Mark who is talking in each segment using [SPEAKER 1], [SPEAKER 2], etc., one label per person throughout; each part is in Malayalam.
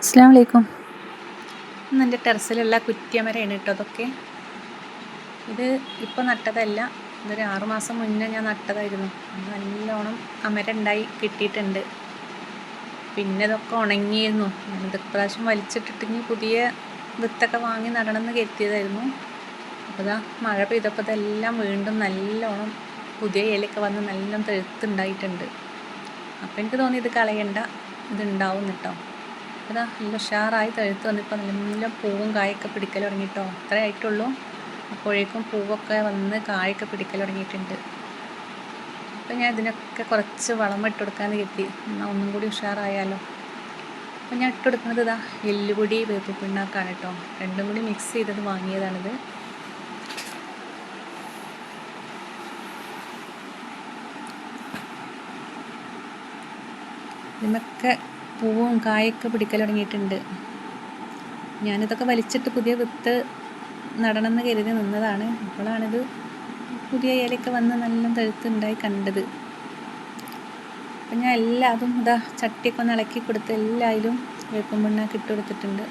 [SPEAKER 1] അസ്സലാമു അലൈക്കും. ഇന്ന് എൻ്റെ ടെറസിലുള്ള കുറ്റിയമരയാണ് കേട്ടോ. അതൊക്കെ ഇത് ഇപ്പോൾ നട്ടതല്ല, ഇതൊരു 6 മാസം മുന്നേ ഞാൻ നട്ടതായിരുന്നു. നല്ലോണം അമരുണ്ടായി കിട്ടിയിട്ടുണ്ട്. പിന്നെ ഇതൊക്കെ ഉണങ്ങിയിരുന്നു. ഞാനിത് ഇപ്രാവശ്യം വലിച്ചിട്ടിട്ട് പുതിയ വിത്തൊക്കെ വാങ്ങി നടണമെന്ന് കരുതിയതായിരുന്നു. അപ്പോൾ ഇതാ മഴ പെയ്തപ്പോൾ ഇതെല്ലാം വീണ്ടും നല്ലോണം പുതിയ ഇലയൊക്കെ വന്ന് നല്ലോണം തെഴുത്തുണ്ടായിട്ടുണ്ട്. അപ്പോൾ എനിക്ക് തോന്നി ഇത് കളയണ്ട, ഇതുണ്ടാവും കേട്ടോ. അതാ നല്ല ഉഷാറായി തെഴുത്ത് വന്നിപ്പോൾ നല്ല പൂവും കായൊക്കെ പിടിക്കൽ തുടങ്ങിയിട്ടോ. അത്രേ ആയിട്ടുള്ളൂ. അപ്പോഴേക്കും പൂവൊക്കെ വന്ന് കായൊക്കെ പിടിക്കൽ തുടങ്ങിയിട്ടുണ്ട്. അപ്പോൾ ഞാൻ ഇതിനൊക്കെ കുറച്ച് വളം ഇട്ട് കൊടുക്കാമെന്ന് കരുതി. എന്നാൽ ഒന്നും കൂടി ഉഷാറായാലോ. അപ്പോൾ ഞാൻ ഇട്ട് കൊടുക്കുന്നത് ഇതാ എല്ലുപൊടി വേപ്പിൻ പിണ്ണാക്കാണ് കേട്ടോ. രണ്ടും കൂടി മിക്സ് ചെയ്തത് വാങ്ങിയതാണിത്. ഇതിനൊക്കെ പൂവും കായൊക്കെ പിടിക്കൽ തുടങ്ങിയിട്ടുണ്ട്. ഞാനിതൊക്കെ വലിച്ചിട്ട് പുതിയ വിത്ത് നടണമെന്ന് കരുതി നിന്നതാണ്. അപ്പോഴാണിത് പുതിയ ഇലയൊക്കെ വന്ന് നല്ല തെഴുത്തുണ്ടായി കണ്ടത്. അപ്പം ഞാൻ എല്ലാതും ഇതാ ചട്ടിയൊക്കെ ഒന്ന് ഇളക്കി കൊടുത്ത് എല്ലാതിലും വേപ്പിൻ പിണ്ണാക്ക് ഇട്ട് കൊടുത്തിട്ടുണ്ട്,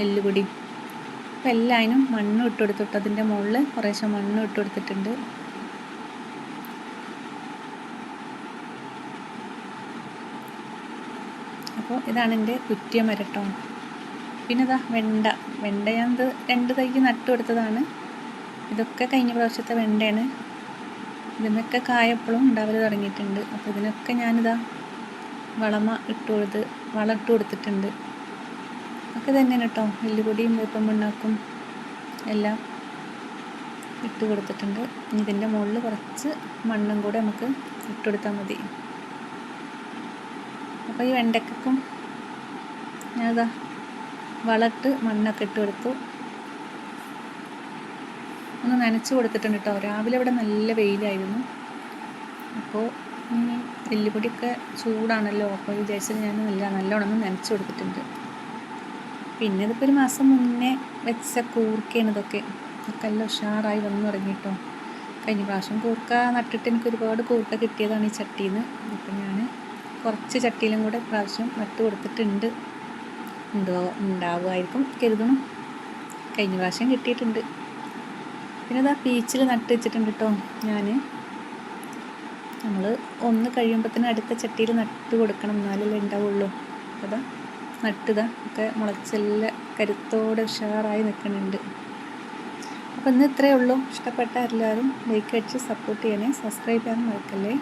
[SPEAKER 1] എല്ലുപൊടി. അപ്പം എല്ലാതിനും മണ്ണും ഇട്ട് കൊടുത്തിട്ട് അതിൻ്റെ മുകളിൽ കുറേശ്ശെ മണ്ണും ഇട്ട് കൊടുത്തിട്ടുണ്ട്. അപ്പോൾ ഇതാണ് എൻ്റെ കുറ്റിയമരം കേട്ടോ. പിന്നെ ഇതാ വെണ്ട ഞാനത് 2 തൈ നട്ടു കൊടുത്തതാണ്. ഇതൊക്കെ കഴിഞ്ഞ പ്രാവശ്യത്തെ വെണ്ടയാണ്. ഇതിനൊക്കെ കായപ്പോഴും ഉണ്ടാവൽ തുടങ്ങിയിട്ടുണ്ട്. അപ്പോൾ ഇതിനൊക്കെ ഞാനിതാ വളം ഇട്ട് കൊടുത്തിട്ടുണ്ട്. ഒക്കെ തന്നെയാണ് കേട്ടോ. എല്ലുപൊടിയും വേപ്പിൻ പിണ്ണാക്കും എല്ലാം ഇട്ട് കൊടുത്തിട്ടുണ്ട്. ഇതിൻ്റെ മുകളിൽ കുറച്ച് മണ്ണും കൂടെ നമുക്ക് ഇട്ട് കൊടുത്താൽ മതി. അപ്പോൾ ഈ വെണ്ടയ്ക്കും ഞാനിതാ വളമിട്ട് മണ്ണൊക്കെ ഇട്ട് കൊടുത്തു. ഒന്ന് നനച്ച് കൊടുത്തിട്ടുണ്ട് കേട്ടോ. രാവിലെ ഇവിടെ നല്ല വെയിലായിരുന്നു. അപ്പോൾ എല്ലുപൊടിയൊക്കെ ചൂടാണല്ലോ, അപ്പോൾ വിചാരിച്ചത് ഞാൻ നല്ലോണം നനച്ച് കൊടുത്തിട്ടുണ്ട്. പിന്നെ ഇതിപ്പോൾ 1 മാസം മുന്നേ വെച്ച കൂർക്കയാണ് ഇതൊക്കെ. നല്ല ഉഷാറായി വന്നു തുടങ്ങി കേട്ടോ. കഴിഞ്ഞ പ്രാവശ്യം കൂർക്ക നട്ടിട്ട് എനിക്ക് ഒരുപാട് കൂർക്ക കിട്ടിയതാണ് ഈ ചട്ടിയിൽ നിന്ന്. അപ്പോൾ ഞാൻ കുറച്ച് ചട്ടിയിലും കൂടെ പ്രാവശ്യം നട്ട് കൊടുത്തിട്ടുണ്ട്. ഉണ്ടാവുമായിരിക്കും കരുതണം. കഴിഞ്ഞ പ്രാവശ്യം കിട്ടിയിട്ടുണ്ട്. പിന്നെ ഇതാ പീച്ചിൽ നട്ട് വെച്ചിട്ടുണ്ട് കേട്ടോ. നമ്മൾ ഒന്ന് കഴിയുമ്പോഴത്തേനും അടുത്ത ചട്ടിയിൽ നട്ട് കൊടുക്കണം, എന്നാലല്ലേ ഉണ്ടാവുള്ളൂ. അതാ നട്ടുതാ ഒക്കെ മുളച്ചെല്ലാം കരുത്തോടെ ഉഷാറായി നിൽക്കുന്നുണ്ട്. അപ്പോൾ ഇന്ന് ഇത്രയേ ഉള്ളൂ. ഇഷ്ടപ്പെട്ട എല്ലാവരും ലൈക്ക് അടിച്ച് സപ്പോർട്ട് ചെയ്യണേ. സബ്സ്ക്രൈബ് ചെയ്യാൻ മറക്കല്ലേ.